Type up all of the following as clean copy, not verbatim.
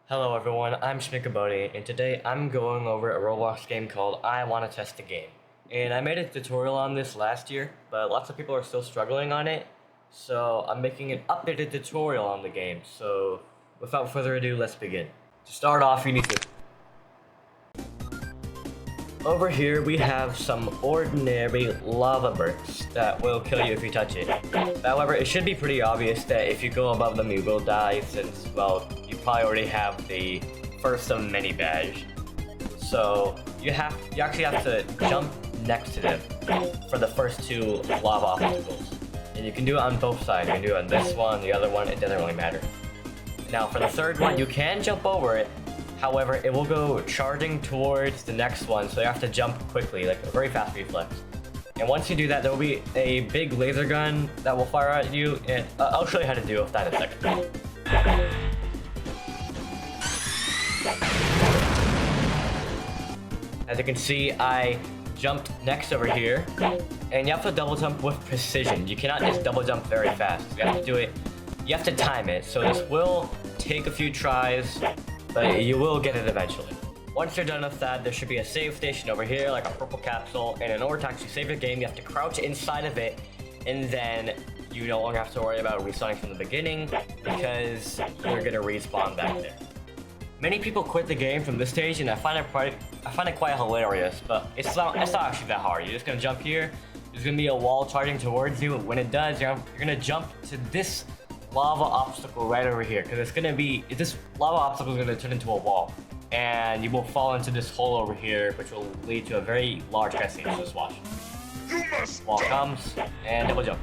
Hello everyone, I'm Schmickabody, and today I'm going over a Roblox game called I Wanna Test the Game. And I made a tutorial on this last year, but lots of people are still struggling on it, so I'm making an updated tutorial on the game. So without further ado, let's begin. To start off, you need to... Over here, we have some ordinary lava bursts that will kill you if you touch it. However, it should be pretty obvious that if you go above them, you will die since, well, you probably already have the first of many badge. So you actually have to jump next to them for the first two lava obstacles. And you can do it on both sides. You can do it on this one, the other one, it doesn't really matter. Now for the third one, you can jump over it. However, it will go charging towards the next one, so you have to jump quickly, like a very fast reflex. And once you do that, there will be a big laser gun that will fire at you, and I'll show you how to do that in a second. As you can see, I jumped next over here, and you have to double jump with precision. You cannot just double jump very fast. You have to do it, you have to time it, so this will take a few tries, but you will get it eventually. Once you're done with that, there should be a save station over here, like a purple capsule, and in order to actually save your game, you have to crouch inside of it, and then you no longer have to worry about restarting from the beginning, because you're gonna respawn back there. Many people quit the game from this stage, and I find it quite hilarious, but it's not actually that hard. You're just gonna jump here, there's gonna be a wall charging towards you, when it does, you're gonna jump to this lava obstacle right over here, because this lava obstacle is going to turn into a wall, and you will fall into this hole over here, which will lead to a very large cutscene. So just watch. Wall comes and double jump.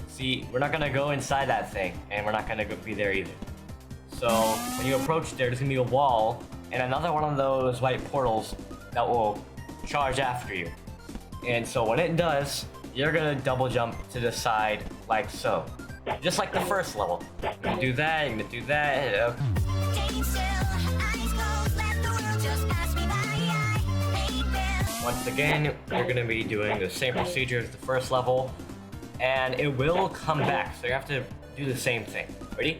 See, we're not going to go inside that thing, and we're not going to be there either. So when you approach there's going to be a wall and another one of those white portals that will charge after you. And so when it does, you're going to double jump to the side like so. Just like the first level. You're gonna do that, you're gonna do that. Once again, you're gonna be doing the same procedure as the first level, and it will come back, so you have to do the same thing. Ready?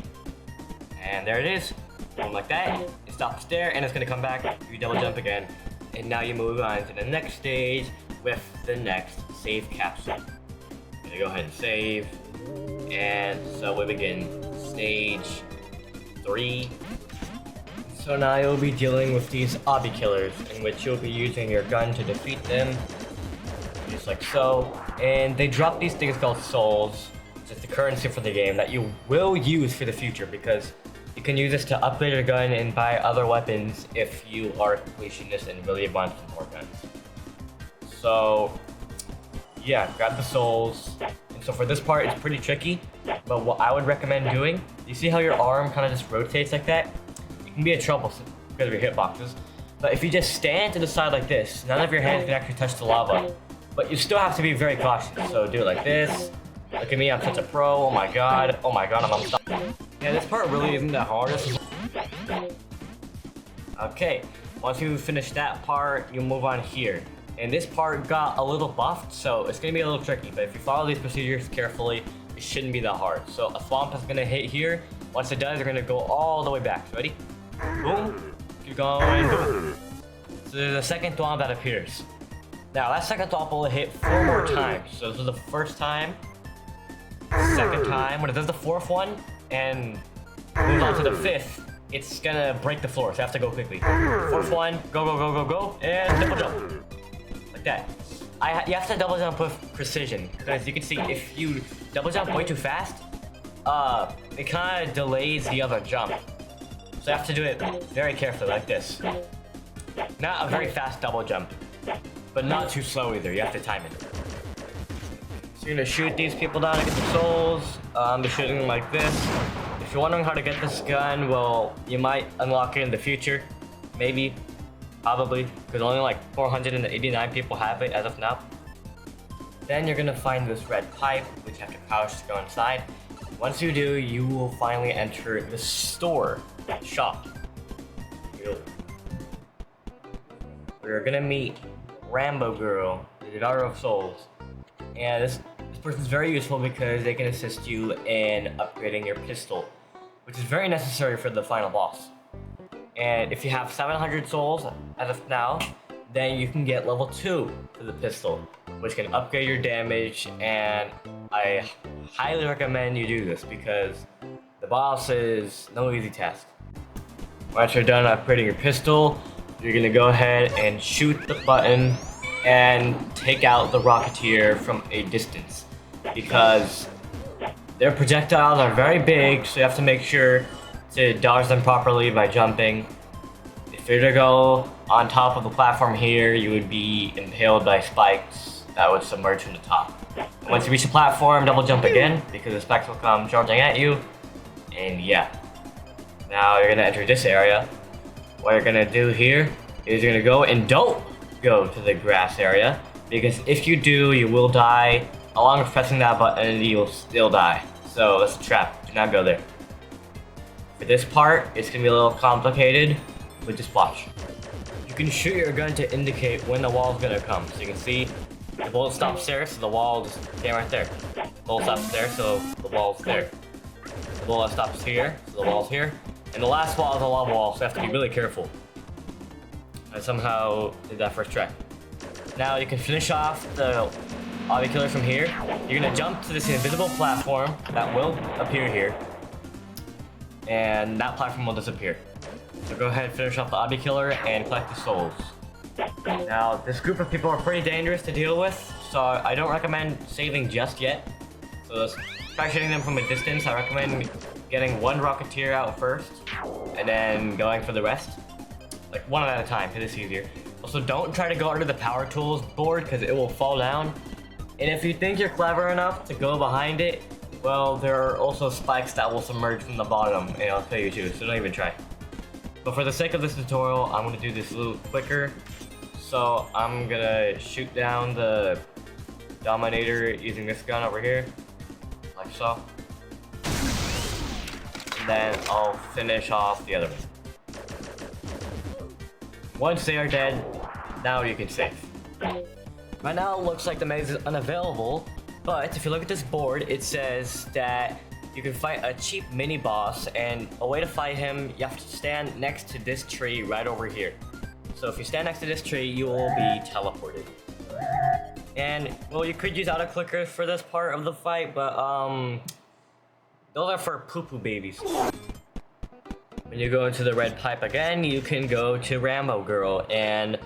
And there it is. Going like that, it stops there, and it's gonna come back. You double jump again, and now you move on to the next stage with the next save capsule. I'm gonna go ahead and save. And so we begin stage 3. So now you'll be dealing with these obby killers, in which you'll be using your gun to defeat them, just like so. And they drop these things called souls, which is the currency for the game that you will use for the future, because you can use this to upgrade your gun and buy other weapons if you are completionist and really want some more guns. So yeah, grab the souls. So for this part, it's pretty tricky, but what I would recommend doing, you see how your arm kind of just rotates like that? It can be a trouble because of your hitboxes, but if you just stand to the side like this, none of your hands can actually touch the lava, but you still have to be very cautious. So do it like this. Look at me, I'm such a pro. Oh my god, I'm unstoppable. Yeah, this part really isn't that hard. Okay, once you finish that part, you move on here. And this part got a little buffed, so it's going to be a little tricky, but if you follow these procedures carefully, it shouldn't be that hard. So a thwomp is going to hit here. Once it does, you're going to go all the way back. So ready? Boom. Keep going. Boom. So there's a second thwomp that appears. Now, that second thwomp will hit 4 more times. So this is the first time, second time. When it does the fourth one, and moves on to the fifth, it's going to break the floor, so you have to go quickly. Fourth one, go, and double jump. That. You have to double jump with precision, because you can see if you double jump way too fast, it kind of delays the other jump. So you have to do it very carefully, like this. Not a very fast double jump, but not too slow either. You have to time it. So you're gonna shoot these people down to get the souls. I'm just shooting them like this. If you're wondering how to get this gun, well, you might unlock it in the future, maybe. Probably, because only like 489 people have it as of now. Then you're gonna find this red pipe, which you have to crouch to go inside. Once you do, you will finally enter the store, shop. We're gonna meet Rambo Girl, the daughter of souls. And this person's very useful because they can assist you in upgrading your pistol, which is very necessary for the final boss. And if you have 700 souls as of now, then you can get level 2 to the pistol, which can upgrade your damage, and I highly recommend you do this because the boss is no easy task. Once you're done upgrading your pistol, you're gonna go ahead and shoot the button and take out the Rocketeer from a distance, because their projectiles are very big, so you have to make sure to dodge them properly by jumping. If you were to go on top of the platform here, you would be impaled by spikes that would submerge from the top. And once you reach the platform, double jump again, because the spikes will come charging at you. And yeah. Now you're gonna enter this area. What you're gonna do here is you're gonna go and don't go to the grass area, because if you do, you will die. Along with pressing that button, you will still die. So that's a trap. Do not go there. For this part, it's gonna be a little complicated, but just watch. You can shoot your gun to indicate when the wall is gonna come. So you can see the bullet stops there, so the wall just came right there. The bullet stops there, so the wall's there. The bullet stops here, so the wall's here. And the last wall is a lava wall, so you have to be really careful. I somehow did that first try. Now you can finish off the obby killer from here. You're gonna jump to this invisible platform that will appear here, and that platform will disappear. So go ahead and finish off the obby killer and collect the souls. Now this group of people are pretty dangerous to deal with, so I don't recommend saving just yet. So let's try shooting them from a distance. I recommend getting one Rocketeer out first, and then going for the rest. Like one at a time, because it's easier. Also, don't try to go under the power tools board, because it will fall down. And if you think you're clever enough to go behind it, well, there are also spikes that will submerge from the bottom, and I'll kill you too, so don't even try. But for the sake of this tutorial, I'm going to do this a little quicker. So I'm going to shoot down the Dominator using this gun over here, like so. And then I'll finish off the other one. Once they are dead, now you can save. Right now it looks like the maze is unavailable, but if you look at this board, it says that you can fight a cheap mini boss, and a way to fight him, you have to stand next to this tree right over here. So if you stand next to this tree, you will be teleported. And, well, you could use auto clickers for this part of the fight, but those are for poo-poo babies. When you go into the red pipe again, you can go to Rambo Girl, and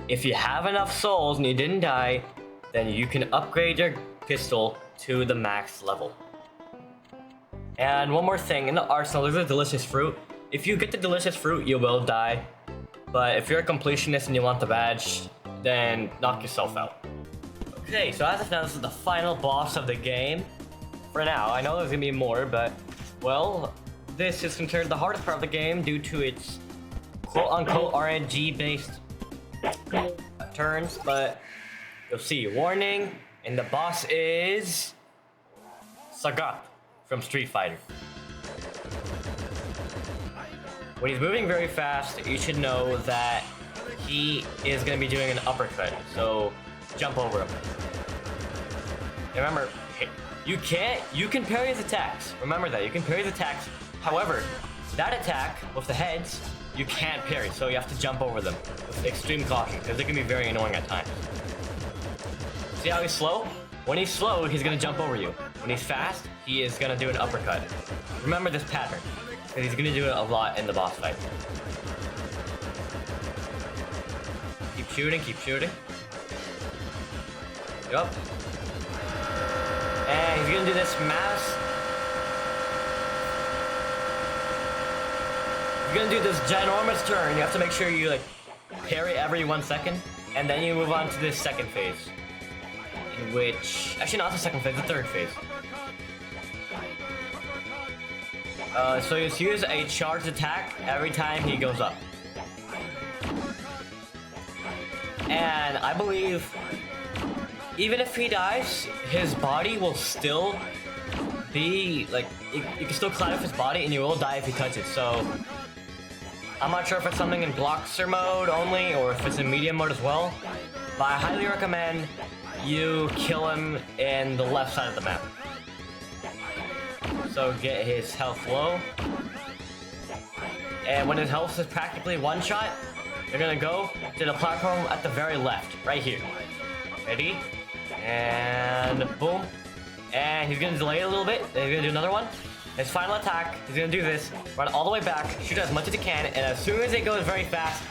if you have enough souls and you didn't die, then you can upgrade your pistol to the max level. And one more thing, in the arsenal there's a delicious fruit. If you get the delicious fruit, you will die. But if you're a completionist and you want the badge, then knock yourself out. Okay, so as of now, this is the final boss of the game. For now, I know there's gonna be more, but, well, this is considered the hardest part of the game due to its quote-unquote RNG-based turns, but you'll see. Warning, and the boss is Sagat from Street Fighter. When he's moving very fast, you should know that he is going to be doing an uppercut, so jump over him. And remember, you can parry his attacks. Remember that, you can parry his attacks. However, that attack with the heads, you can't parry, so you have to jump over them with extreme caution, because they can be very annoying at times. See how he's slow? When he's slow, he's gonna jump over you. When he's fast, he is gonna do an uppercut. Remember this pattern, because he's gonna do it a lot in the boss fight. Keep shooting, keep shooting. Yup. And he's gonna do this mass. He's gonna do this ginormous turn. You have to make sure you like parry every 1 second, and then you move on to this second phase. In which, actually not the second phase, the third phase. So you just use a charged attack every time he goes up. And I believe, even if he dies, his body will still be, like, you can still climb up his body and you will die if he touches, so I'm not sure if it's something in Blockster mode only, or if it's in medium mode as well, but I highly recommend you kill him in the left side of the map. So get his health low, And when his health is practically one shot, you're gonna go to the platform at the very left, right here. Ready? And boom. And he's gonna delay a little bit, then he's gonna do another one. His final attack, he's gonna do this, run all the way back, shoot as much as he can, and as soon as it goes very fast,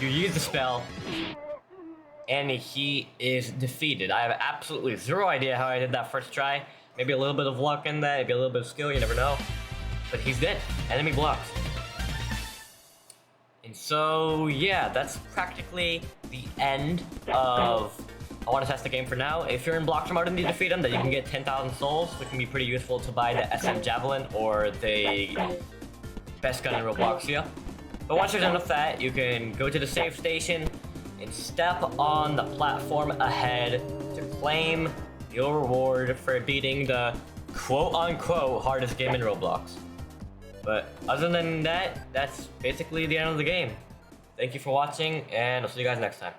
you use the spell, and he is defeated. I have absolutely zero idea how I did that first try. Maybe a little bit of luck in that, maybe a little bit of skill, you never know. But he's dead. Enemy blocks. And so, yeah, that's practically the end of I Want to Test the Game for now. If you're in Block mode and you defeat him, then you can get 10,000 souls, which can be pretty useful to buy the SM Javelin or the best gun in Roblox here. But once you're done with that, you can go to the save station and step on the platform ahead to claim your reward for beating the quote-unquote hardest game in Roblox. But other than that, that's basically the end of the game. Thank you for watching, and I'll see you guys next time.